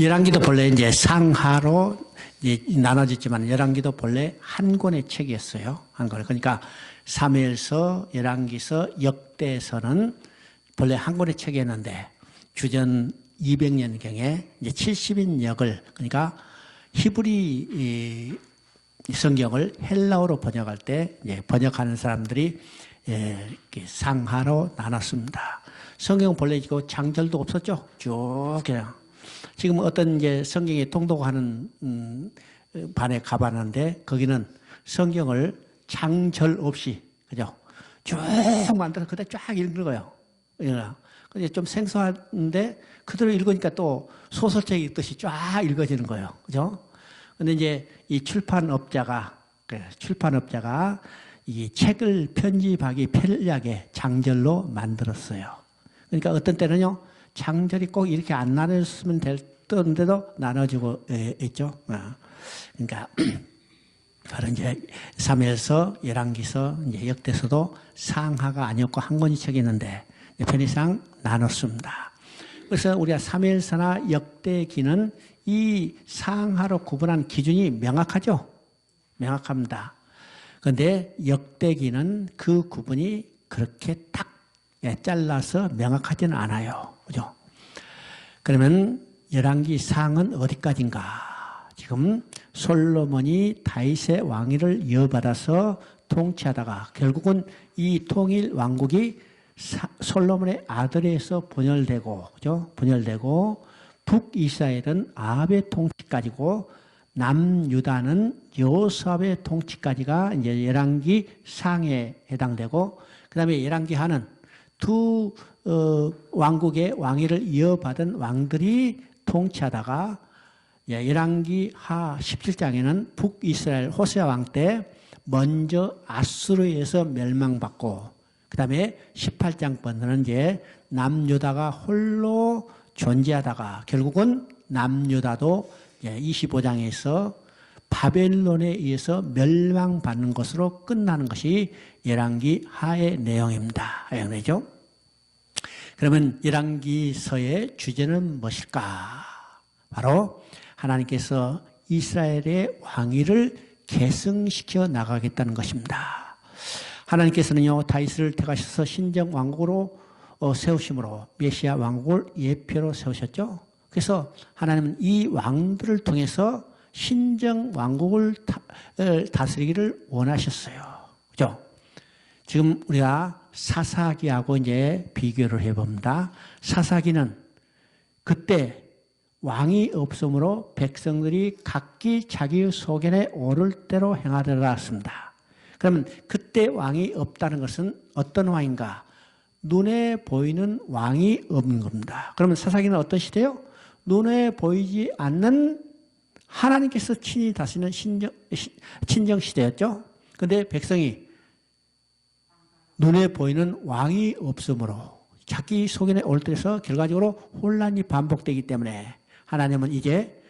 열왕기도 본래 이제 상하로 이제 나눠졌지만 열왕기도 본래 한 권의 책이었어요. 한 권. 그러니까 사무엘서, 열왕기서, 역대서는 본래 한 권의 책이었는데 주전 200년경에 이제 70인 역을 그러니까 히브리 성경을 헬라어로 번역할 때 번역하는 사람들이 이렇게 상하로 나눴습니다. 성경 본래 이거 장절도 없었죠. 쭉 그냥. 지금 어떤 이제 성경에 통독하는 반에 가봤는데 거기는 성경을 장절 없이 그죠? 쭉 만들어서 그때 쫙 읽는 거예요. 근데 좀 생소한데 그대로 읽으니까 또 소설책 읽듯이 쫙 읽어지는 거예요. 그죠? 근데 이제 이 출판업자가 이 책을 편집하기 편리하게 장절로 만들었어요. 그러니까 어떤 때는요, 장절이 꼭 이렇게 안 나눠졌으면 됐던데도 나눠지고 있죠. 그러니까 바로 이제 사무엘서, 열왕기서, 이제 역대서도 상하가 아니었고 한 권이 책이었는데 편의상 나눴습니다. 그래서 우리가 사무엘서나 역대기는 이 상하로 구분한 기준이 명확하죠. 명확합니다. 그런데 역대기는 그 구분이 그렇게 딱 잘라서 명확하지는 않아요. 그죠? 그러면 열왕기 상은 어디까지인가? 지금 솔로몬이 다윗의 왕위를 이어받아서 통치하다가 결국은 이 통일 왕국이 솔로몬의 아들에서 분열되고, 그죠? 분열되고 북이스라엘은 아합의 통치까지고 남유다는 여호수아의 통치까지가 이제 열왕기 상에 해당되고 그다음에 열왕기 하는 두 왕국의 왕위를 이어받은 왕들이 통치하다가 열왕기 하 17장에는 북이스라엘 호세아 왕 때 먼저 아수르에서 멸망받고 그 다음에 18장부터는 이제 남유다가 홀로 존재하다가 결국은 남유다도 25장에서 바벨론에 의해서 멸망받는 것으로 끝나는 것이 열왕기 하의 내용입니다. 내용이죠. 그러면 열왕기서의 주제는 무엇일까? 바로 하나님께서 이스라엘의 왕위를 계승시켜 나가겠다는 것입니다. 하나님께서는요, 다윗을 택하셔서 신정 왕국으로 세우심으로 메시아 왕국을 예표로 세우셨죠. 그래서 하나님은 이 왕들을 통해서 신정 왕국을 다스리기를 원하셨어요. 그죠? 지금 우리가 사사기하고 이제 비교를 해봅니다. 사사기는 그때 왕이 없으므로 백성들이 각기 자기 소견에 오를 대로 행하더라 했습니다. 그러면 그때 왕이 없다는 것은 어떤 왕인가? 눈에 보이는 왕이 없는 겁니다. 그러면 사사기는 어떤 시대요? 눈에 보이지 않는 하나님께서 친히 다스리는 친정 시대였죠. 그런데 백성이 눈에 보이는 왕이 없으므로 자기 소견에 올 때에서 결과적으로 혼란이 반복되기 때문에 하나님은 이제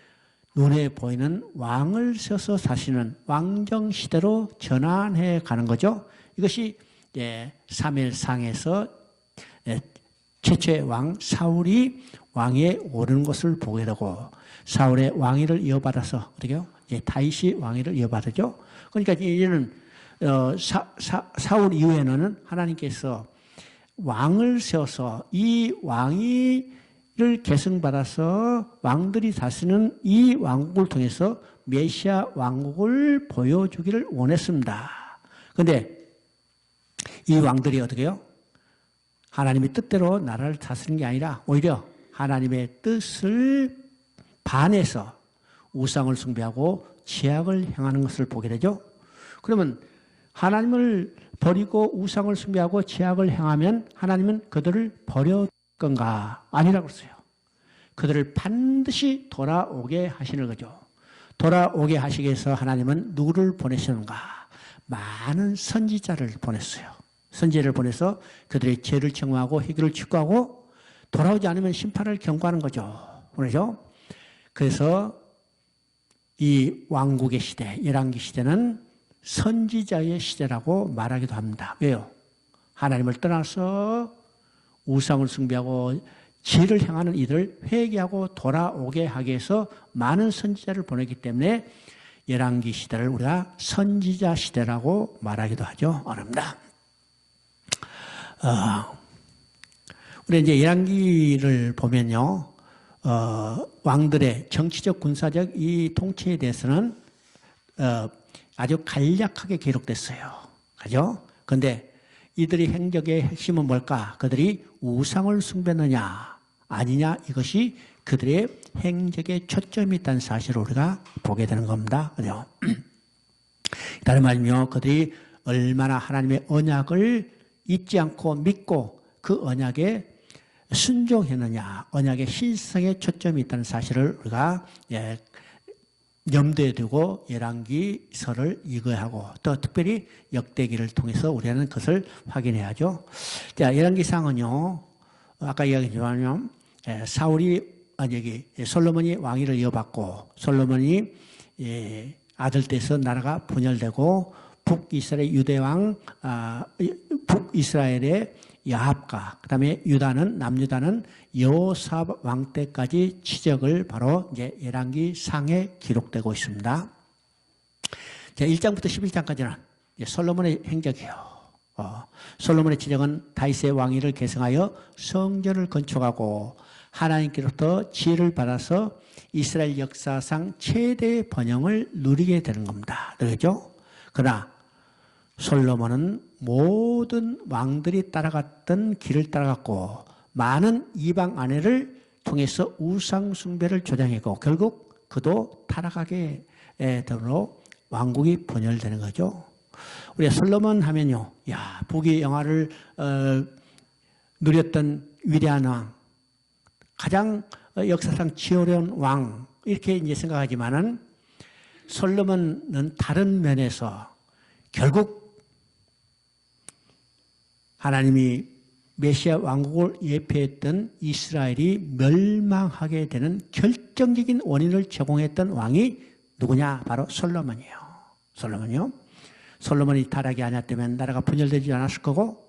눈에 보이는 왕을 세워서 사시는 왕정 시대로 전환해 가는 거죠. 이것이 사무엘상에서 최초의 왕 사울이 왕위에 오르는 것을 보게 되고 사울의 왕위를 이어받아서 어떻게요? 다윗이 왕위를 이어받았죠. 그러니까 이제는 사울 이후에는 하나님께서 왕을 세워서 이 왕위를 계승받아서 왕들이 다스리는 이 왕국을 통해서 메시아 왕국을 보여주기를 원했습니다. 그런데 이 왕들이 어떻게 해요? 하나님의 뜻대로 나라를 다스리는 게 아니라 오히려 하나님의 뜻을 반해서 우상을 숭배하고 죄악을 행하는 것을 보게 되죠. 그러면 하나님을 버리고 우상을 숭배하고 죄악을 행하면 하나님은 그들을 버릴 건가? 아니라고 했어요. 그들을 반드시 돌아오게 하시는 거죠. 돌아오게 하시기 위해서 하나님은 누구를 보내시는가? 많은 선지자를 보냈어요. 선지자를 보내서 그들의 죄를 청구하고 회개를 촉구하고 돌아오지 않으면 심판을 경고하는 거죠. 그렇죠? 그래서 이 왕국의 시대, 열왕기 시대는 선지자의 시대라고 말하기도 합니다. 왜요? 하나님을 떠나서 우상을 숭배하고 죄를 행하는 이들을 회개하고 돌아오게 하기 위해서 많은 선지자를 보냈기 때문에 열왕기 시대를 우리가 선지자 시대라고 말하기도 하죠. 어렵다. 우리 이제 열왕기를 보면요, 왕들의 정치적, 군사적 이 통치에 대해서는 아주 간략하게 기록됐어요. 그죠? 근데 이들의 행적의 핵심은 뭘까? 그들이 우상을 숭배느냐, 아니냐, 이것이 그들의 행적에 초점이 있다는 사실을 우리가 보게 되는 겁니다. 그죠? 다른 말이며, 그들이 얼마나 하나님의 언약을 잊지 않고 믿고 그 언약에 순종했느냐, 언약의 신성에 초점이 있다는 사실을 우리가 염두에 두고 열왕기서를 이거하고 또 특별히 역대기를 통해서 우리는 그것을 확인해야죠. 자, 열왕기상은요, 아까 이야기했지만 솔로몬이 왕위를 이어받고 솔로몬이 아들 때에서 나라가 분열되고 북이스라엘 유대왕, 북이스라엘의 야합과 그다음에 남유다는 여호사밧 왕 때까지 치적을 바로 이제 열왕기상에 기록되고 있습니다. 자, 1장부터 11장까지는 솔로몬의 행적이에요. 솔로몬의 치적은 다윗의 왕위를 계승하여 성전을 건축하고 하나님께로부터 지혜를 받아서 이스라엘 역사상 최대의 번영을 누리게 되는 겁니다. 그렇죠? 그러나 솔로몬은 모든 왕들이 따라갔던 길을 따라갔고 많은 이방 아내를 통해서 우상 숭배를 조장했고 결국 그도 타락하게 되므로 왕국이 분열되는 거죠. 우리가 솔로몬 하면요, 야, 북의 영화를 누렸던 위대한 왕, 가장 역사상 지혜로운 왕, 이렇게 이제 생각하지만은 솔로몬은 다른 면에서 결국 하나님이 메시아 왕국을 예표했던 이스라엘이 멸망하게 되는 결정적인 원인을 제공했던 왕이 누구냐? 바로 솔로몬이에요. 솔로몬이 타락이 아니었다면 나라가 분열되지 않았을 거고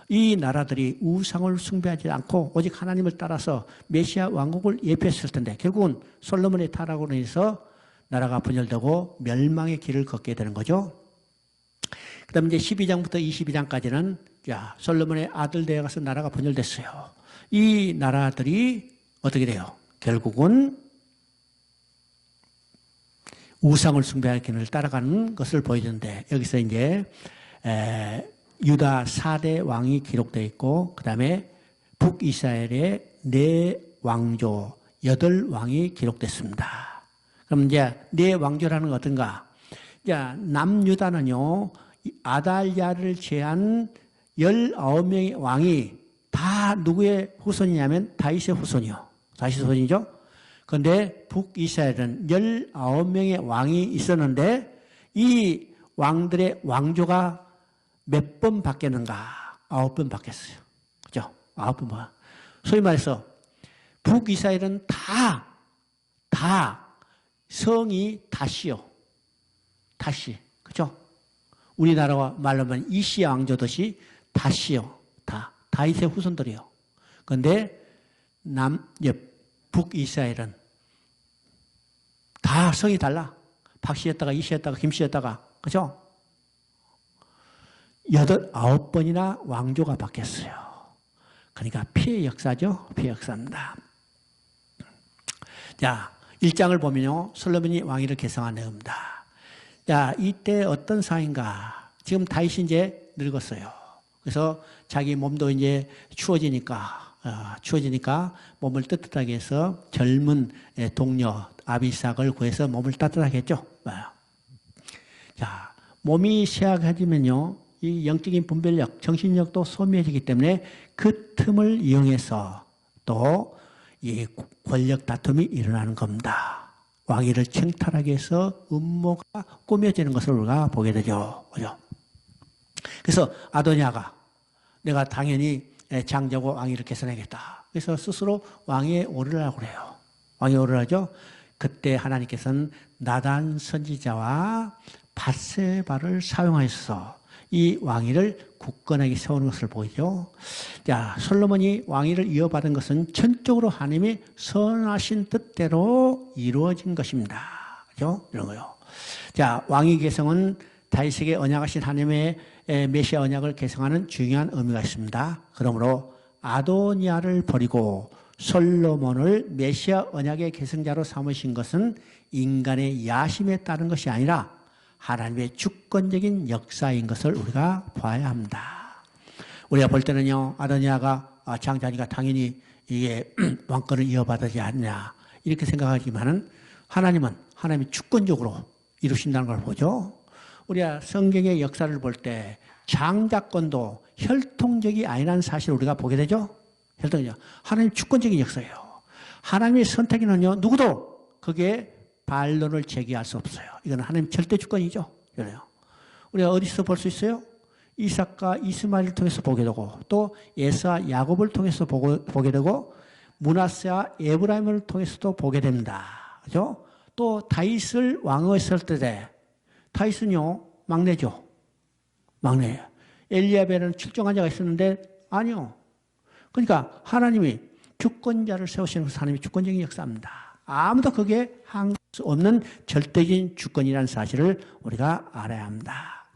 이 나라들이 우상을 숭배하지 않고 오직 하나님을 따라서 메시아 왕국을 예표했을 텐데 결국은 솔로몬의 타락으로 인해서 나라가 분열되고 멸망의 길을 걷게 되는 거죠. 그 다음에 이제 12장부터 22장까지는 솔로몬의 아들 되어 가서 나라가 분열됐어요. 이 나라들이 어떻게 돼요? 결국은 우상을 숭배할 길을 따라가는 것을 보여주는데 여기서 이제 유다 4대 왕이 기록되어 있고 그 다음에 북이스라엘의 4왕조 8왕이 기록됐습니다. 그럼 이제 4왕조라는 건 어떤가? 남유다는요, 아달랴를 제한 19명의 왕이 다 누구의 후손이냐면 다윗의 후손이요. 다윗의 후손이죠. 그런데 북이스라엘은 19명의 왕이 있었는데 이 왕들의 왕조가 몇 번 바뀌었는가? 9번 바뀌었어요. 그죠? 9번. 소위 말해서 북이스라엘은 다 성이 다시요. 다시. 그죠? 우리나라와 말로 하면 이시야 왕조듯이 다시요. 다윗의 후손들이요. 그런데 북이스라엘은 다 성이 달라. 박씨였다가 이씨였다가 김씨였다가. 그죠? 9번이나 왕조가 바뀌었어요. 그러니까 피해 역사죠. 피해 역사입니다. 자, 1장을 보면요. 솔로몬이 왕위를 계승한 내용입니다. 자, 이때 어떤 상황인가? 지금 다윗이 이제 늙었어요. 그래서 자기 몸도 이제 추워지니까 몸을 따뜻하게 해서 젊은 동료 아비삭을 구해서 몸을 따뜻하게 했죠. 자, 몸이 쇠약해지면요. 이 영적인 분별력, 정신력도 소멸해지기 때문에 그 틈을 이용해서 또 이 권력 다툼이 일어나는 겁니다. 왕위를 청탈하기 위해서 음모가 꾸며지는 것을 우리가 보게 되죠. 그죠? 그래서 아도니아가 내가 당연히 장자고 왕위를 개선하겠다. 그래서 스스로 왕위에 오르라고 그래요. 왕위에 오르라죠. 그때 하나님께서는 나단 선지자와 밧세바를 사용하셔서 이 왕위를 굳건하게 세우는 것을 보이죠. 자, 솔로몬이 왕위를 이어받은 것은 전적으로 하나님의 선하신 뜻대로 이루어진 것입니다. 그죠? 이런 거요. 자, 왕위 개성은 다윗에게 언약하신 하나님의 메시아 언약을 개성하는 중요한 의미가 있습니다. 그러므로 아도니아를 버리고 솔로몬을 메시아 언약의 계승자로 삼으신 것은 인간의 야심에 따른 것이 아니라 하나님의 주권적인 역사인 것을 우리가 봐야 합니다. 우리가 볼 때는요, 아도니아가 장자니까 당연히 이게 왕권을 이어받지 않냐 이렇게 생각하지만은 하나님이 주권적으로 이루신다는 걸 보죠. 우리가 성경의 역사를 볼 때 장자권도 혈통적이 아니라는 사실을 우리가 보게 되죠. 혈통적. 하나님 주권적인 역사예요. 하나님의 선택에는요, 누구도 거기에 반론을 제기할 수 없어요. 이거는 하나님 절대 주권이죠. 그래요. 우리가 어디서 볼 수 있어요? 이삭과 이스마엘을 통해서 보게 되고, 또 에서와 야곱을 통해서 보게 되고, 므낫세와 에브라임을 통해서도 보게 됩니다. 그죠? 또 다윗을 왕으로 했을 때 다윗은요, 막내죠. 막내예요. 엘리야벨은 출정한 자가 있었는데 아니요. 그러니까 하나님이 주권자를 세우시는 것은 하나님의 주권적인 역사입니다. 아무도 거기에 할 수 없는 절대적인 주권이라는 사실을 우리가 알아야 합니다.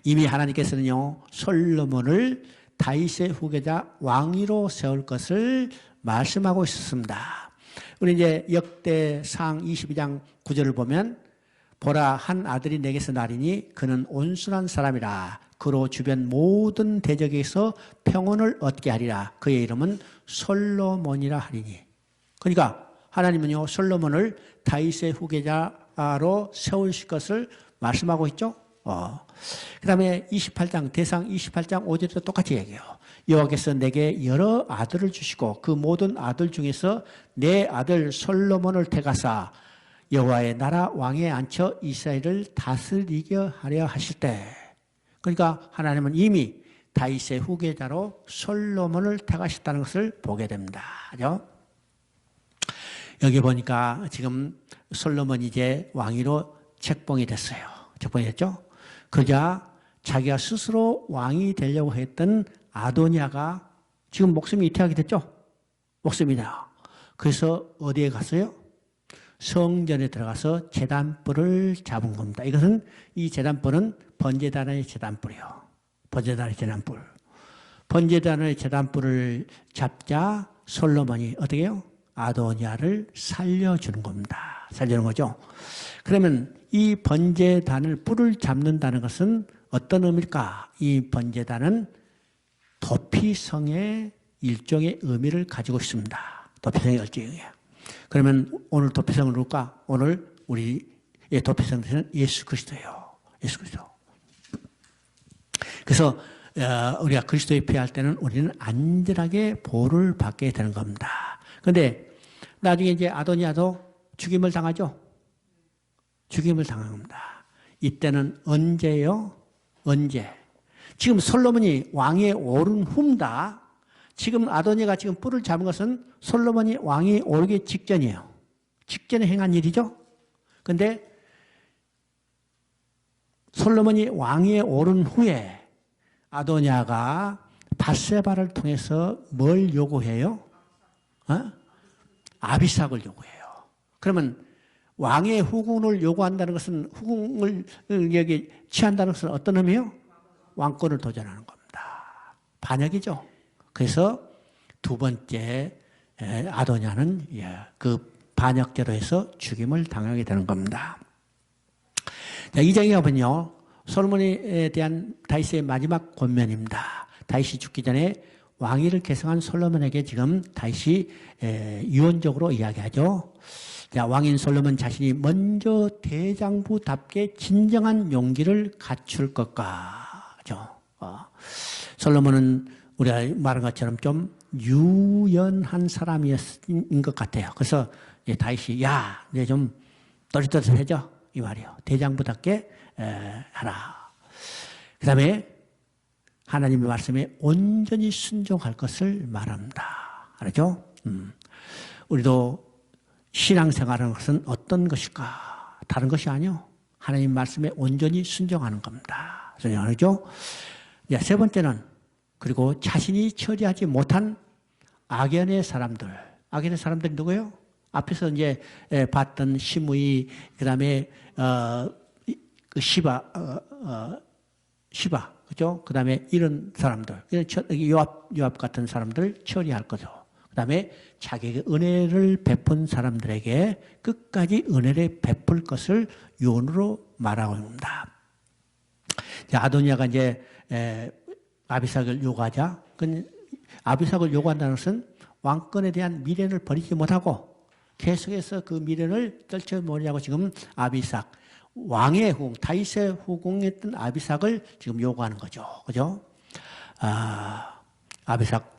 이미 하나님께서는요, 솔로몬을 다윗의 후계자 왕위로 세울 것을 말씀하고 있었습니다. 우리 이제 역대상 22장 9절을 보면 보라, 한 아들이 내게서 나리니 그는 온순한 사람이라. 그로 주변 모든 대적에서 평온을 얻게 하리라. 그의 이름은 솔로몬이라 하리니. 그러니까 하나님은요, 솔로몬을 다윗의 후계자로 세우실 것을 말씀하고 있죠. 그 다음에 28장, 대상 28장 5절에도 똑같이 얘기해요. 여호와께서 내게 여러 아들을 주시고 그 모든 아들 중에서 내 아들 솔로몬을 택하사 여호와의 나라 왕에 앉혀 이스라엘을 다스리게 하려 하실 때, 그러니까 하나님은 이미 다윗의 후계자로 솔로몬을 택하셨다는 것을 보게 됩니다. 그죠? 여기 보니까 지금 솔로몬이 이제 왕위로 책봉이 됐어요. 책봉이 됐죠? 그러자 자기가 스스로 왕이 되려고 했던 아도니아가 지금 목숨이 이태하게 됐죠? 목숨이다. 그래서 어디에 갔어요? 성전에 들어가서 제단불을 잡은 겁니다. 이 제단불은 번제단의 제단불이요. 번제단의 제단불. 번제단의 제단불을 잡자 솔로몬이 어떻게 해요? 아도니아를 살려주는 겁니다. 살려주는 거죠. 그러면 이 번제단을 뿔을 잡는다는 것은 어떤 의미일까? 이 번제단은 도피성의 일종의 의미를 가지고 있습니다. 도피성의 일종이에요. 그러면 오늘 도피성은 누굴까? 오늘 우리의 도피성은 예수 그리스도예요. 예수 그리스도. 그래서 우리가 그리스도에 피할 때는 우리는 안전하게 보호를 받게 되는 겁니다. 그런데 나중에 이제 아도니아도 죽임을 당하죠. 죽임을 당한 겁니다. 이때는 언제요? 언제? 지금 솔로몬이 왕위에 오른 후입니다. 지금 아도니아가 지금 뿔을 잡은 것은 솔로몬이 왕위에 오르기 직전이에요. 직전에 행한 일이죠. 그런데 솔로몬이 왕위에 오른 후에 아도니아가 밧세바를 통해서 뭘 요구해요? 아비삭을 요구해요. 그러면 왕의 후궁을 요구한다는 것은, 후궁을 여기 취한다는 것은 어떤 의미예요? 왕권을 도전하는 겁니다. 반역이죠. 그래서 두 번째 아도니아는 그 반역죄로 해서 죽임을 당하게 되는 겁니다. 자, 이 장에 가면요, 솔로몬에 대한 다윗의 마지막 권면입니다. 다윗이 죽기 전에 왕위를 계승한 솔로몬에게 지금 다윗이 유언적으로 이야기하죠. 자, 왕인 솔로몬 자신이 먼저 대장부답게 진정한 용기를 갖출 것까죠. 솔로몬은 우리가 말한 것처럼 좀 유연한 사람이었던 것 같아요. 그래서 다윗이 이제 좀 또릿또릿해져 이 말이요. 대장부답게 하라. 그 다음에 하나님의 말씀에 온전히 순종할 것을 말합니다. 알죠? 우리도 신앙생활하는 것은 어떤 것일까? 다른 것이 아니요. 하나님 말씀에 온전히 순종하는 겁니다. 그렇죠? 세 번째는 그리고 자신이 처리하지 못한 악연의 사람들. 악연의 사람들이 누구예요? 앞에서 이제 봤던 시므이, 그 다음에, 그 시바, 그죠? 그 다음에 이런 사람들, 요압 같은 사람들 처리할 거죠. 그 다음에 자기에게 은혜를 베푼 사람들에게 끝까지 은혜를 베풀 것을 요원으로 말하고 있습니다. 아도니아가 이제 아비삭을 요구하자, 아비삭을 요구한다는 것은 왕권에 대한 미련을 버리지 못하고 계속해서 그 미련을 떨쳐버리냐고 지금 아비삭, 왕의 후궁, 다윗의 후궁이었던 아비삭을 지금 요구하는 거죠. 그죠? 아비삭.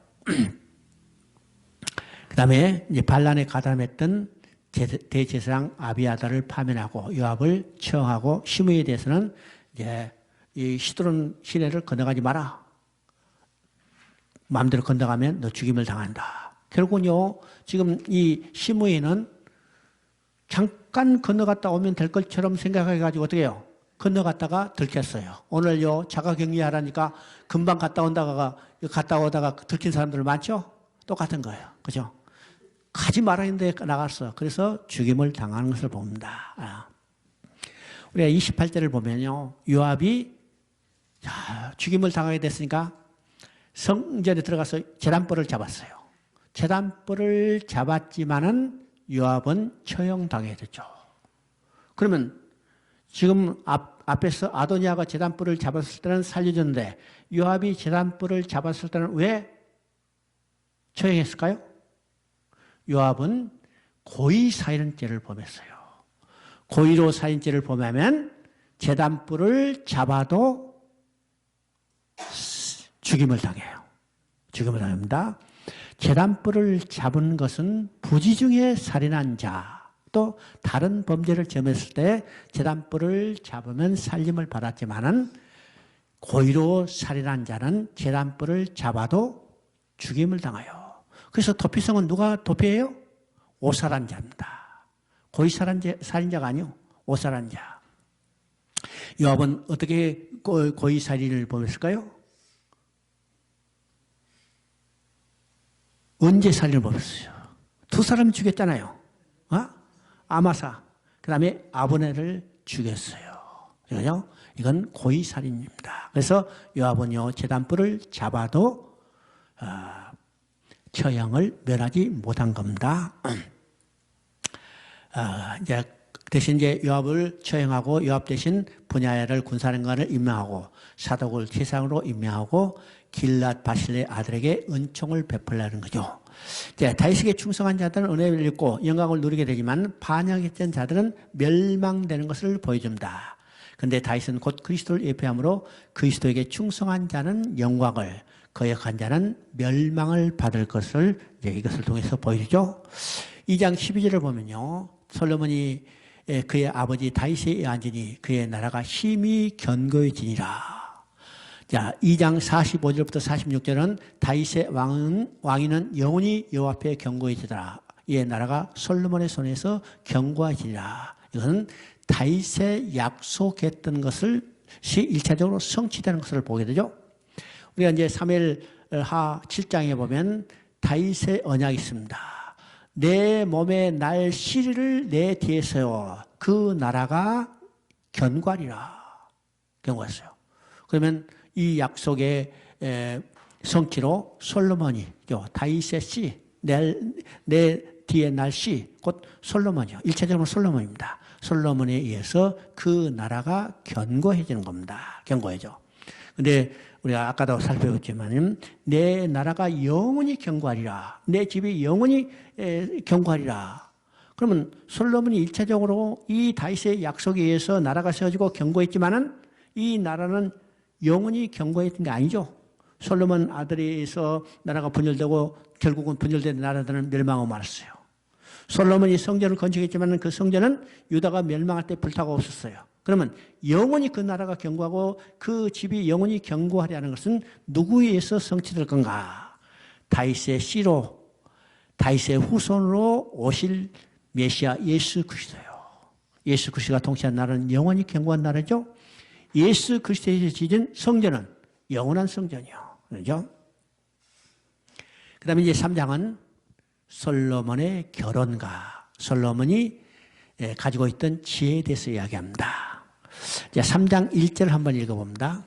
그 다음에 이제 반란에 가담했던 대제사장 아비아다를 파면하고 요압을 처형하고 시므이에 대해서는 이제 이 시드론 시내를 건너가지 마라. 마음대로 건너가면 너 죽임을 당한다. 결국은요, 지금 이 시므이는 잠깐 건너갔다 오면 될 것처럼 생각해가지고 어떻게 해요? 건너갔다가 들켰어요. 오늘요, 자가격리 하라니까 금방 갔다 오다가 들킨 사람들 많죠? 똑같은 거예요. 그죠? 가지 말아야 되는데 나갔어. 그래서 죽임을 당하는 것을 봅니다. 우리가 28절을 보면요, 요압이 죽임을 당하게 됐으니까 성전에 들어가서 제단벌을 잡았어요. 제단벌을 잡았지만은 요압은 처형당해야 되죠. 그러면 지금 앞에서 아도니아가 제단벌을 잡았을 때는 살려줬는데 요압이 제단벌을 잡았을 때는 왜 처형했을까요? 요압은 고의 살인죄를 범했어요. 고의로 살인죄를 범하면 제단불을 잡아도 죽임을 당해요. 죽임을 당합니다. 제단불을 잡은 것은 부지 중에 살인한 자, 또 다른 범죄를 저했을 때 제단불을 잡으면 살림을 받았지만은 고의로 살인한 자는 제단불을 잡아도 죽임을 당해요. 그래서 도피성은 누가 도피해요? 오살한자입니다. 고의 살인자가 아니요. 오살한자. 요압은 어떻게 고의 살인을 범했을까요? 언제 살인을 범했어요? 두 사람이 죽였잖아요. 아마사, 그 다음에 아브넬을 죽였어요. 그죠? 이건 고의 살인입니다. 그래서 요압은요, 제단불을 잡아도 처형을 면하지 못한 겁니다. 이제 대신 이제 요압을 처형하고 요압 대신 분야를 군사령관을 임명하고 사독을 제사장으로 임명하고 길랏 바실레 아들에게 은총을 베풀라는 거죠. 이제 다윗에게 충성한 자들은 은혜를 입고 영광을 누리게 되지만 반역했던 자들은 멸망되는 것을 보여줍니다. 그런데 다윗은 곧 그리스도를 예표함으로 그리스도에게 충성한 자는 영광을, 거역한 자는 멸망을 받을 것을 이제 이것을 통해서 보여주죠. 2장 12절을 보면요, 솔로몬이 그의 아버지 다윗의 앉으니 그의 나라가 심히 견고해지니라. 자, 2장 45절부터 46절은 다윗의 왕위는 영원히 여호와 앞에 견고해지더라. 이의 나라가 솔로몬의 손에서 견고해지니라. 이것은 다윗의 약속했던 것을 1차적으로 성취되는 것을 보게 되죠. 우리가 이제 사무엘하 7장에 보면 다윗의 언약이 있습니다. 내 몸에 날 씨를 내 뒤에 세워 그 나라가 견고하리라. 견고했어요. 그러면 이 약속의 성취로 솔로몬이, 다윗의 씨, 내 뒤에 날 씨, 곧 솔로몬이요. 1차적으로 솔로몬입니다. 솔로몬에 의해서 그 나라가 견고해지는 겁니다. 견고해져. 근데 우리가 아까도 살펴봤지만 내 나라가 영원히 견고하리라. 내 집이 영원히 견고하리라. 그러면 솔로몬이 1차적으로 이 다윗의 약속에 의해서 나라가 세워지고 견고했지만은 이 나라는 영원히 견고했던 게 아니죠. 솔로몬 아들에서 나라가 분열되고 결국은 분열된 나라들은 멸망하고 말았어요. 솔로몬이 성전을 건축했지만 그 성전은 유다가 멸망할 때 불타고 없었어요. 그러면 영원히 그 나라가 견고하고 그 집이 영원히 견고하리라는 것은 누구에 의해서 성취될 건가? 다윗의 씨로, 다윗의 후손으로 오실 메시아 예수 그리스도요. 예수 그리스도가 통치한 나라는 영원히 견고한 나라죠. 예수 그리스도에서 지은 성전은 영원한 성전이요. 그렇죠? 그 다음에 이제 3장은 솔로몬의 결혼과 솔로몬이 가지고 있던 지혜에 대해서 이야기합니다. 자, 3장 1절 한번 읽어봅니다.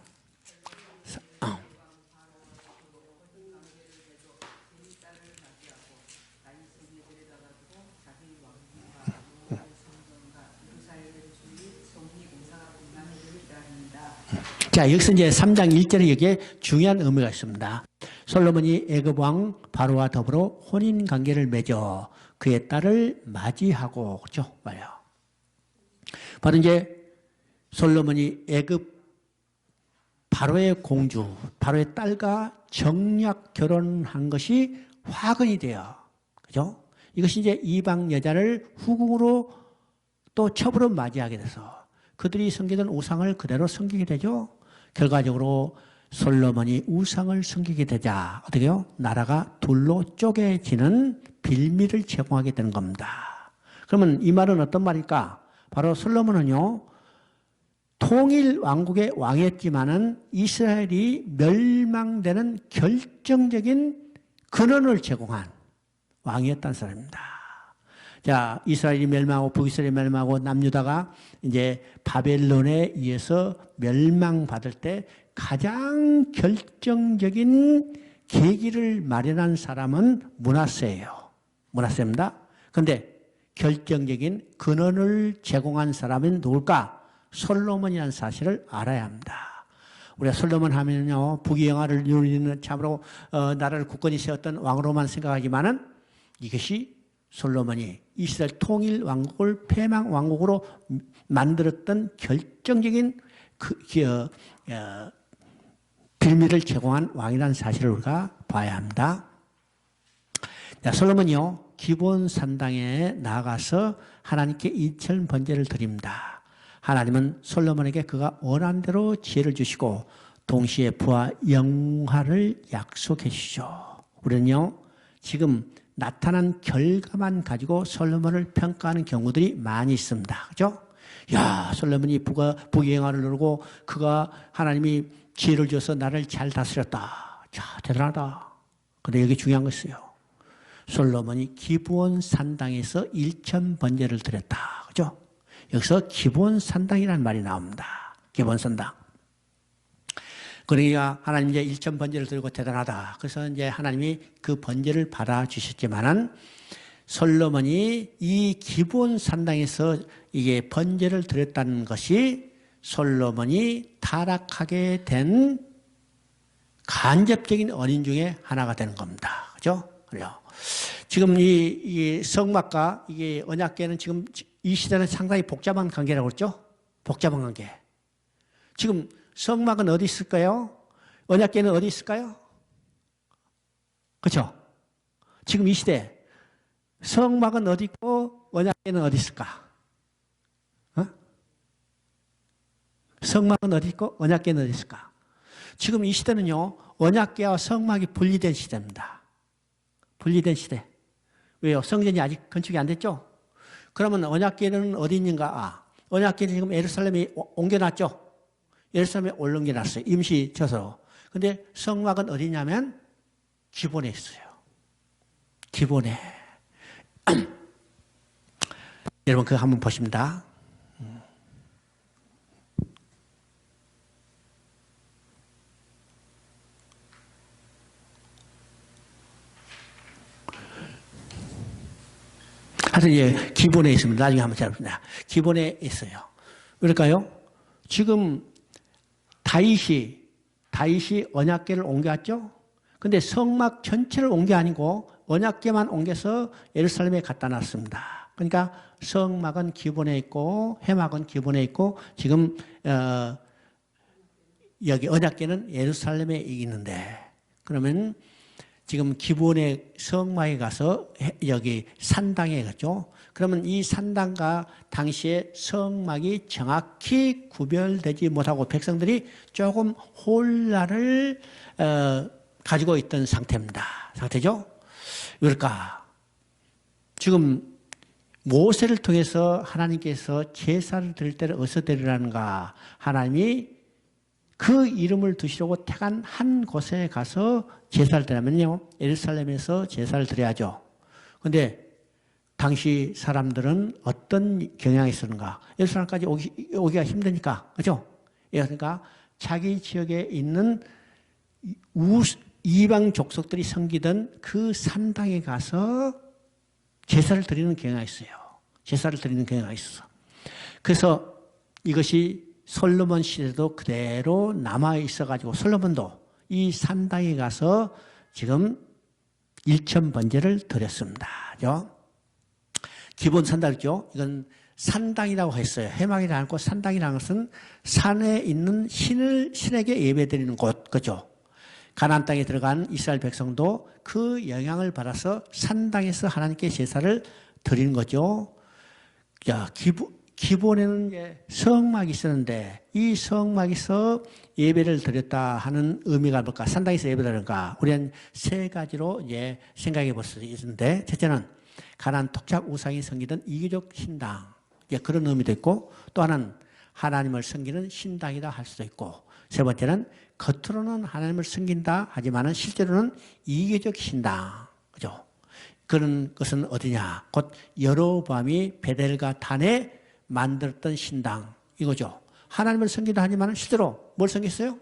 자, 여기서 이제 3장 1절에 여기에 중요한 의미가 있습니다. 솔로몬이 애굽 왕 바로와 더불어 혼인 관계를 맺어 그의 딸을 맞이하고, 그렇죠? 말이요. 바로 이제 솔로몬이 애굽 바로의 공주, 바로의 딸과 정략 결혼한 것이 화근이 돼요. 그죠? 이것이 이제 이방 여자를 후궁으로 또 첩으로 맞이하게 돼서 그들이 섬기던 우상을 그대로 섬기게 되죠. 결과적으로 솔로몬이 우상을 섬기게 되자 어떻게요? 나라가 둘로 쪼개지는 빌미를 제공하게 되는 겁니다. 그러면 이 말은 어떤 말일까? 바로 솔로몬은요, 통일 왕국의 왕이었지만은 이스라엘이 멸망되는 결정적인 근원을 제공한 왕이었다는 사람입니다. 자, 이스라엘이 멸망하고 북이스라엘이 멸망하고 남유다가 이제 바벨론에 의해서 멸망받을 때 가장 결정적인 계기를 마련한 사람은 므낫세예요. 므낫세입니다. 그런데 결정적인 근원을 제공한 사람은 누굴까? 솔로몬이라는 사실을 알아야 합니다. 우리가 솔로몬 하면요, 부귀영화를 누리는 참으로 나라를 굳건히 세웠던 왕으로만 생각하지만은 이것이 솔로몬이 이스라엘 통일 왕국을 패망 왕국으로 만들었던 결정적인 빌미를 제공한 왕이라는 사실을 우리가 봐야 합니다. 자, 솔로몬이요, 기본 산당에 나가서 하나님께 이천 번제를 드립니다. 하나님은 솔로몬에게 그가 원하는 대로 지혜를 주시고 동시에 부와 영화를 약속해 주시죠. 우리는요, 지금 나타난 결과만 가지고 솔로몬을 평가하는 경우들이 많이 있습니다. 그죠? 야, 솔로몬이 부귀영화를 누리고 그가 하나님이 지혜를 줘서 나를 잘 다스렸다. 자, 대단하다. 근데 여기 중요한 거 있어요. 솔로몬이 기브온 산당에서 1천 번제를 드렸다. 그죠? 여기서 기브온 산당이라는 말이 나옵니다. 기브온 산당. 그러니까 하나님 이제 1천 번제를 드리고 대단하다. 그래서 이제 하나님이 그 번제를 받아주셨지만은 솔로몬이 이 기브온 산당에서 이게 번제를 드렸다는 것이 솔로몬이 타락하게 된 간접적인 원인 중에 하나가 되는 겁니다. 그죠? 그래요. 지금 이 성막과 이게 언약궤는 지금 이 시대는 상당히 복잡한 관계라고 그랬죠? 복잡한 관계. 지금 성막은 어디 있을까요? 언약궤는 어디 있을까요? 그렇죠? 지금 이 시대 성막은 어디 있고 언약궤는 어디 있을까? 성막은 어디 있고 언약궤는 어디 있을까? 지금 이 시대는요, 언약궤와 성막이 분리된 시대입니다. 분리된 시대. 왜요? 성전이 아직 건축이 안 됐죠? 그러면 언약궤는 어디 있는가? 언약궤는 지금 예루살렘에 옮겨놨죠? 예루살렘에 올옮겨놨어요. 임시 처소로. 근데 성막은 어디냐면 기본에 있어요. 기본에. 여러분 그거 한번 보십니다. 하여튼 예, 기본에 있습니다. 나중에 한번 찾아봅니다. 기본에 있어요. 그럴까요? 지금 다윗이 언약궤를 옮겨왔죠? 근데 성막 전체를 옮겨 아니고 언약궤만 옮겨서 예루살렘에 갖다 놨습니다. 그러니까 성막은 기본에 있고 회막은 기본에 있고 지금 여기 언약궤는 예루살렘에 있는데 그러면 지금 기본의 성막에 가서 여기 산당에 갔죠. 그러면 이 산당과 당시에 성막이 정확히 구별되지 못하고 백성들이 조금 혼란을 가지고 있던 상태죠. 왜일까? 지금 모세를 통해서 하나님께서 제사를 드릴 때를 어디서 드리라는가? 하나님이 그 이름을 두시려고 택한 한 곳에 가서 제사를 드리면요, 예루살렘에서 제사를 드려야죠. 그런데 당시 사람들은 어떤 경향이 있었는가? 예루살렘까지 오기가 힘드니까, 그죠? 그러니까 자기 지역에 있는 이방 족속들이 섬기던 그 산당에 가서 제사를 드리는 경향이 있어요. 제사를 드리는 경향이 있어. 그래서 이것이 솔로몬 시대도 그대로 남아 있어가지고 솔로몬도 이 산당에 가서 지금 일천번제를 드렸습니다. 그죠? 기본 산당이죠. 이건 산당이라고 했어요. 해막이라고 않고 산당이라는 것은 산에 있는 신에게 예배드리는 곳, 그죠? 가나안 땅에 들어간 이스라엘 백성도 그 영향을 받아서 산당에서 하나님께 제사를 드리는 거죠. 자, 기본에는 이제 성막이 있었는데 이 성막에서 예배를 드렸다 하는 의미가 뭘까? 산당에서 예배를 드렸는가? 우리는 세 가지로 이제 생각해 볼 수 있는데, 첫째는 가나안 토착 우상이 섬기던 이교적 신당, 그런 의미도 있고, 또 하나는 하나님을 섬기는 신당이다 할 수도 있고, 세 번째는 겉으로는 하나님을 섬긴다 하지만은 실제로는 이교적 신당, 그죠? 그런 것은 어디냐? 곧 여로보암이 베델과 단에 만들었던 신당 이거죠. 하나님을 섬긴다 하지만은 실제로 뭘 섬겼어요?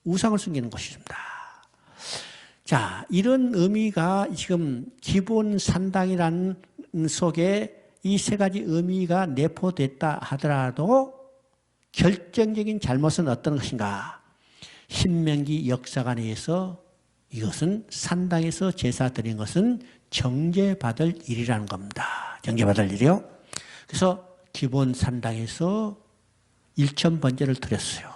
우상을 섬기는 것입니다. 자, 이런 의미가 지금 기본 산당이라는 속에 이 세 가지 의미가 내포됐다 하더라도 결정적인 잘못은 어떤 것인가? 신명기 역사관에 의해서 이것은 산당에서 제사 드린 것은 정죄받을 일이라는 겁니다. 정죄받을 일이요. 그래서 기본 산당에서 일천번제를 드렸어요.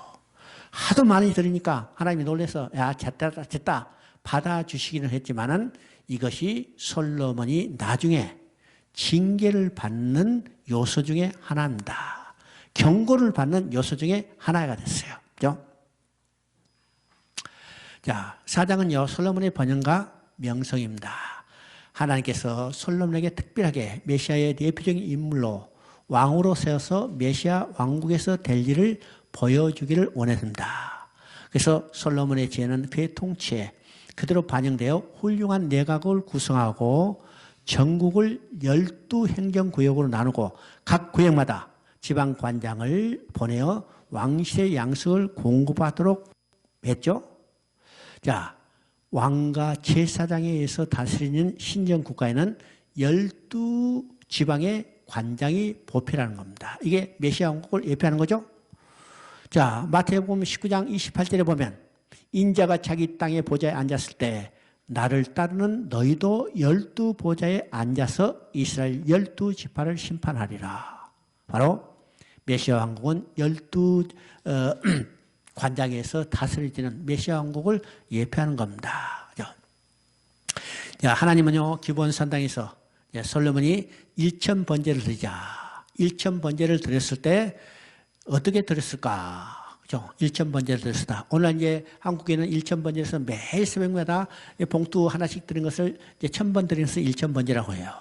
하도 많이 드리니까 하나님이 놀라서 야, 됐다 받아주시기는 했지만은 이것이 솔로몬이 나중에 징계를 받는 요소 중에 하나입니다. 경고를 받는 요소 중에 하나가 됐어요. 그죠? 자, 4장은요, 솔로몬의 번영과 명성입니다. 하나님께서 솔로몬에게 특별하게 메시아의 대표적인 인물로 왕으로 세워서 메시아 왕국에서 될 일을 보여주기를 원했습니다. 그래서 솔로몬의 지혜는 그의 통치에 그대로 반영되어 훌륭한 내각을 구성하고 전국을 12행정구역으로 나누고 각 구역마다 지방관장을 보내어 왕실의 양식을 공급하도록 했죠. 자, 왕과 제사장에 의해서 다스리는 신정국가에는 12지방의 관장이 보필하는 겁니다. 이게 메시아 왕국을 예표하는 거죠. 자, 마태복음 19장 28절에 보면 인자가 자기 땅의 보좌에 앉았을 때 나를 따르는 너희도 12보좌에 앉아서 이스라엘 12지파를 심판하리라. 바로 메시아 왕국은 12관장에서 다스려지는 메시아 왕국을 예표하는 겁니다. 자, 하나님은요, 기본 산당에서 솔로몬이 1000번제를 드리자. 1000번제를 드렸을 때 어떻게 드렸을까? 그죠? 1000번제를 드렸다. 오늘 이제 한국에는 1000번제에서 매일 새벽마다 봉투 하나씩 드린 것을 이제 1000번 드린 것을 1000번제라고 해요.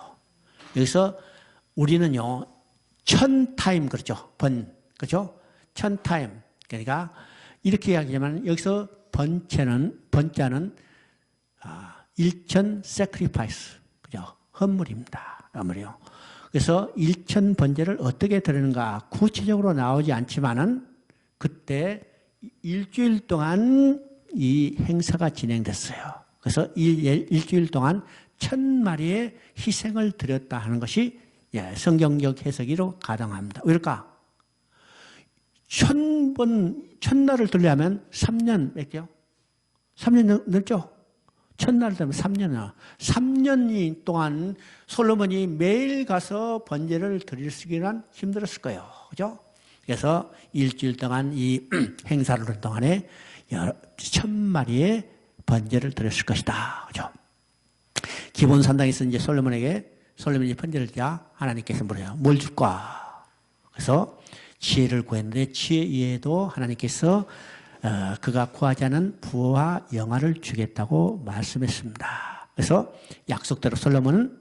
여기서 우리는요, 1000타임, 그렇죠? 그렇죠? 1000타임. 그러니까 이렇게 이야기하면 여기서 번자는 1000 sacrifice. 그죠? 헌물입니다. 헌물이요. 그래서 1000번제를 어떻게 드리는가 구체적으로 나오지 않지만은 그때 일주일 동안 이 행사가 진행됐어요. 그래서 일주일 동안 1000마리의 희생을 드렸다 하는 것이 성경적 해석으로 가능합니다. 왜일까? 1000날을 들려면 3년 맺죠? 3년 넘죠? 1000날 되면 3년이야. 3년 동안 솔로몬이 매일 가서 번제를 드리기란 힘들었을 거예요. 그죠? 그래서 일주일 동안 이 행사를 하는 동안에 1000마리의 번제를 드렸을 것이다. 그죠? 기본 산당에서 이제 솔로몬이 번제를 드리자 하나님께서 물어요. 뭘 줄까? 그래서 지혜를 구했는데 지혜 이외에도 하나님께서 그가 구하지 않은 부와 영화를 주겠다고 말씀했습니다. 그래서 약속대로 솔로몬은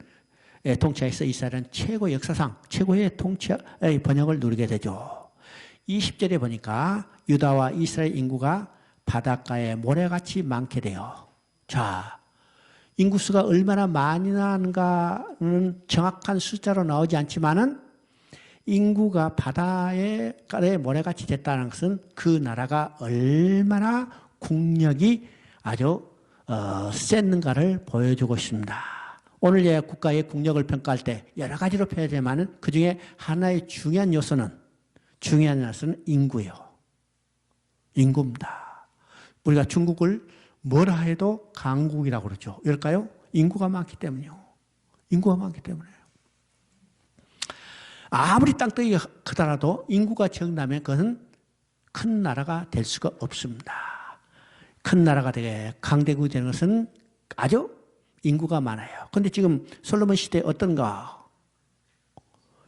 통치하에서 이스라엘은 최고 역사상 최고의 통치의 번영을 누리게 되죠. 이 10절에 보니까 유다와 이스라엘 인구가 바닷가에 모래같이 많게 돼요. 자, 인구수가 얼마나 많이 나는가는 정확한 숫자로 나오지 않지만은 인구가 바다에 모래같이 됐다는 것은 그 나라가 얼마나 국력이 아주 셌는가를 보여주고 있습니다. 오늘 국가의 국력을 평가할 때 여러 가지로 표현되지만은 그 중에 하나의 중요한 요소는 인구예요. 인구입니다. 우리가 중국을 뭐라 해도 강국이라고 그러죠. 왜일까요? 인구가 많기 때문이요. 인구가 많기 때문에요. 아무리 땅덩이가 크더라도 인구가 적다면 그것은 큰 나라가 될 수가 없습니다. 큰 나라가 되게 강대국이 되는 것은 아주 인구가 많아요. 그런데 지금 솔로몬 시대에 어떤가?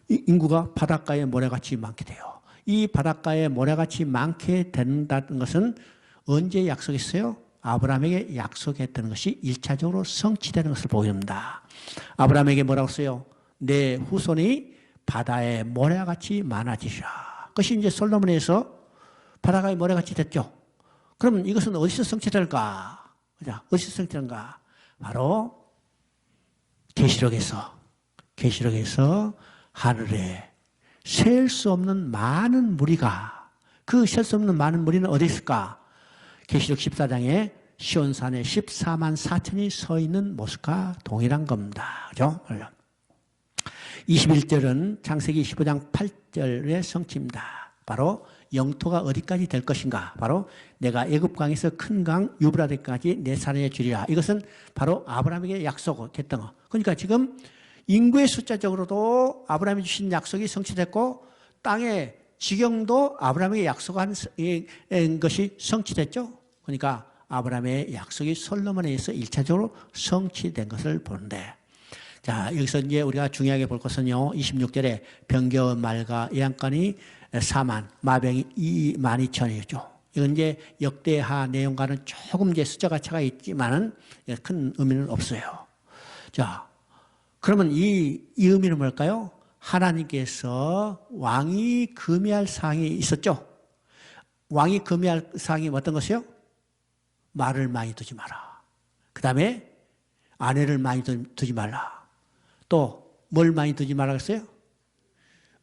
인구가 바닷가에 모래같이 많게 돼요. 이 바닷가에 모래같이 많게 된다는 것은 언제 약속했어요? 아브라함에게 약속했던 것이 1차적으로 성취되는 것을 보게 됩니다. 아브라함에게 뭐라고 했어요? 내 후손이 바다에 모래같이 많아지리라. 그것이 이제 솔로몬에서 바닷가에 모래같이 됐죠. 그러면 이것은 어디서 성취될까? 어디서 성취될까? 바로 계시록에서 하늘에 셀 수 없는 많은 무리가, 그 셀 수 없는 많은 무리는 어디 있을까? 계시록 14장에 시온산에 14만 4천이 서 있는 모습과 동일한 겁니다. 그죠? 21절은 창세기 15장 8절의 성취입니다. 바로 영토가 어디까지 될 것인가? 바로 내가 애굽강에서 큰 강 유브라데까지 내 사랑에 주리라. 이것은 바로 아브라함에게 약속했던 거. 그러니까 지금 인구의 숫자적으로도 아브라함이 주신 약속이 성취됐고 땅의 지경도 아브라함에게 약속한 것이 성취됐죠. 그러니까 아브라함의 약속이 솔로몬에 의해서 1차적으로 성취된 것을 보는데, 자, 여기서 이제 우리가 중요하게 볼 것은요, 26절에 병겨운 말과 예언관이 4만, 마병이 22,000이죠. 이건 이제 역대하 내용과는 조금 이제 숫자가 차가 있지만은 큰 의미는 없어요. 자, 그러면 이 의미는 뭘까요? 하나님께서 왕이 금해할 사항이 있었죠. 왕이 금해할 사항이 어떤 것이요? 말을 많이 두지 마라. 그 다음에 아내를 많이 두지 말라. 또 뭘 많이 두지 말라 그랬어요?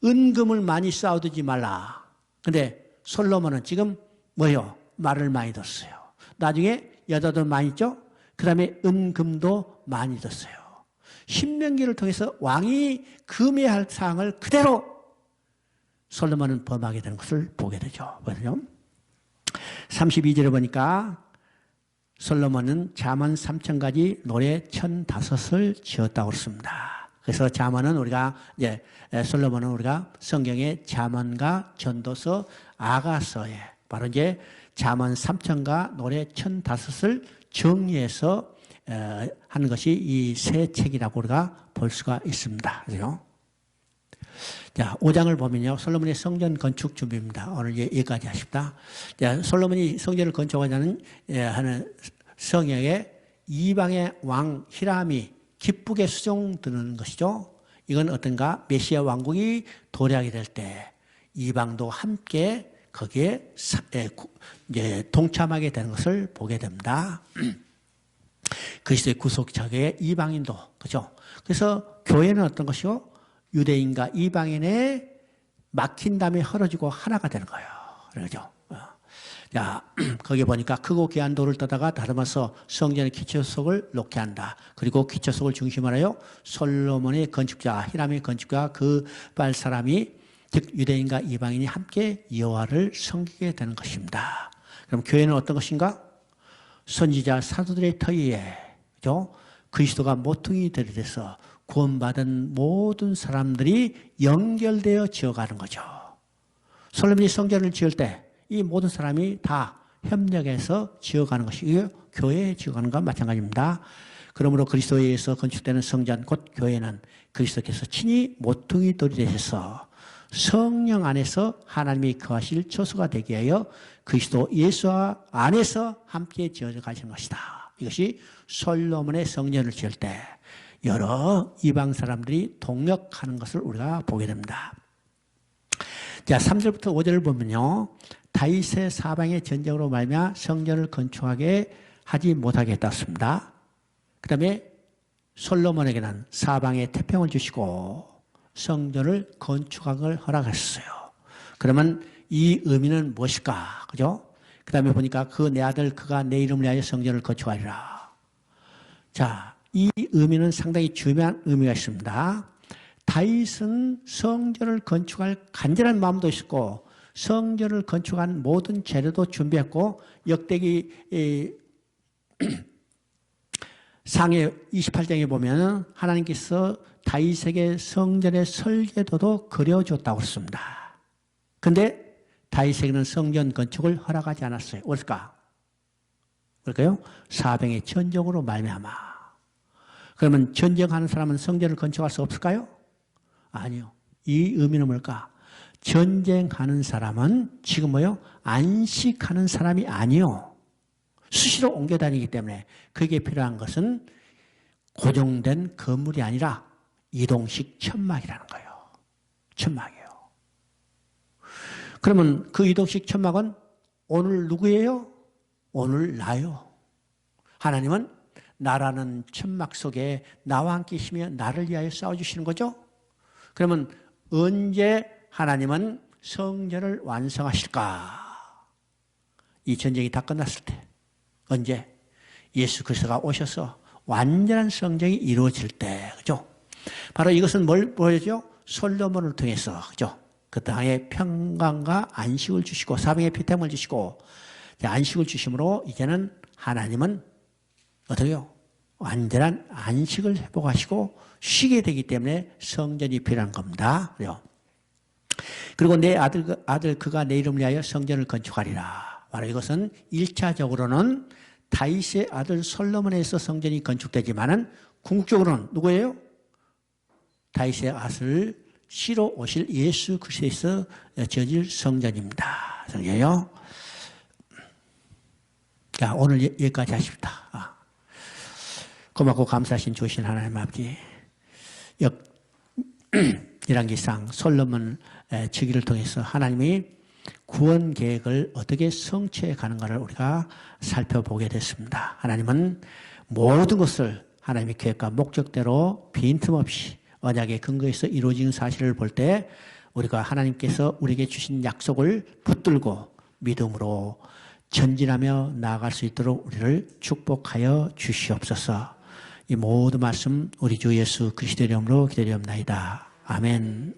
은금을 많이 쌓아두지 말라. 근데 솔로몬은 지금 뭐요? 말을 많이 뒀어요. 나중에 여자도 많이 있죠? 그 다음에 은금도 많이 뒀어요. 신명기를 통해서 왕이 금해할 사항을 그대로 솔로몬은 범하게 되는 것을 보게 되죠. 그렇죠? 32절에 보니까 솔로몬은 잠언 3,000가지 노래 1,005을 지었다고 그랬습니다. 그래서 잠언은 우리가 이제 솔로몬은 우리가 성경의 잠언과 전도서, 아가서에 바로 이제 잠언 3,000과 노래 1,005을 정리해서 하는 것이 이 세 책이라고 우리가 볼 수가 있습니다. 그죠? 자, 5장을 보면요, 솔로몬의 성전 건축 준비입니다. 오늘 여기까지 하십니다. 자, 솔로몬이 성전을 건축하자는 하는 성역에 이방의 왕 히람이 기쁘게 수종 드는 것이죠. 이건 어떤가? 메시아 왕국이 도래하게 될 때 이방도 함께 거기에 동참하게 되는 것을 보게 됩니다. 그리스도의 구속자의 이방인도, 그죠? 그래서 교회는 어떤 것이요? 유대인과 이방인의 막힌 담이 헐어지고 하나가 되는 거예요. 그러죠? 자, 거기 보니까 크고 귀한 돌을 떠다가 다듬어서 성전의 기초석을 놓게 한다. 그리고 기초석을 중심으로 하여 솔로몬의 건축자, 히람의 건축가 그 발 사람이, 즉 유대인과 이방인이 함께 여호와를 섬기게 되는 것입니다. 그럼 교회는 어떤 것인가? 선지자 사도들의 터위에, 그죠? 그리스도가 모퉁이 들이돼서 구원받은 모든 사람들이 연결되어 지어가는 거죠. 솔로몬이 성전을 지을 때 이 모든 사람이 다 협력해서 지어가는 것이고요. 교회에 지어가는 것과 마찬가지입니다. 그러므로 그리스도에 의해서 건축되는 성전, 곧 교회는 그리스도께서 친히 모퉁이 돌이 되셔서 성령 안에서 하나님이 거하실 처소가 되게 하여 그리스도 예수 안에서 함께 지어져 가시는 것이다. 이것이 솔로몬의 성전을 지을 때 여러 이방 사람들이 동역하는 것을 우리가 보게 됩니다. 자, 3절부터 5절을 보면요. 다윗의 사방의 전쟁으로 말미암아 성전을 건축하게 하지 못하게 했습니다. 그 다음에 솔로몬에게는 사방에 태평을 주시고 성전을 건축하걸 허락했어요. 그러면 이 의미는 무엇일까? 그죠? 그 다음에 보니까 그 내 아들 그가 내 이름을 위하여 성전을 건축하리라. 자, 이 의미는 상당히 중요한 의미가 있습니다. 다윗은 성전을 건축할 간절한 마음도 있었고 성전을 건축한 모든 재료도 준비했고 역대기 상해 28장에 보면 하나님께서 다윗에게 성전의 설계도도 그려줬다고 그랬습니다. 그런데 다윗에게는 성전 건축을 허락하지 않았어요. 왜일까? 그럴까요? 사병의 전쟁으로 말미암아. 그러면 전쟁하는 사람은 성전을 건축할 수 없을까요? 아니요. 이 의미는 뭘까? 전쟁하는 사람은 지금 뭐요? 안식하는 사람이 아니요. 수시로 옮겨 다니기 때문에 그게 필요한 것은 고정된 건물이 아니라 이동식 천막이라는 거예요. 천막이에요. 그러면 그 이동식 천막은 오늘 누구예요? 오늘 나요. 하나님은 나라는 천막 속에 나와 함께 계시며 나를 위하여 싸워주시는 거죠. 그러면 언제 하나님은 성전을 완성하실까? 이 전쟁이 다 끝났을 때. 언제? 예수 그리스도가 오셔서 완전한 성전이 이루어질 때. 그죠? 바로 이것은 뭘 보여줘? 솔로몬을 통해서. 그죠? 그 땅에 평강과 안식을 주시고 사방에 피tem을 주시고 안식을 주심으로 이제는 하나님은 어떻게요? 완전한 안식을 회복하시고 쉬게 되기 때문에 성전이 필요한 겁니다. 그리고 내 아들 그가 내 이름을 위하여 성전을 건축하리라. 바로 이것은 1차적으로는 다윗의 아들 솔로몬에서 성전이 건축되지만은 궁극적으로는 누구예요? 다윗의 아들 씨로 오실 예수 그리스도에서 지어질 성전입니다. 성전이요. 자, 오늘 여기까지 하십니다. 고맙고 감사하신 주신 하나님 아버지, 열왕기상 솔로몬 즉위를 통해서 하나님이 구원 계획을 어떻게 성취해 가는가를 우리가 살펴보게 됐습니다. 하나님은 모든 것을 하나님의 계획과 목적대로 빈틈없이 언약의 근거에서 이루어진 사실을 볼 때 우리가 하나님께서 우리에게 주신 약속을 붙들고 믿음으로 전진하며 나아갈 수 있도록 우리를 축복하여 주시옵소서. 이 모든 말씀 우리 주 예수 그리스도의 이름으로 기도드리옵나이다. 아멘.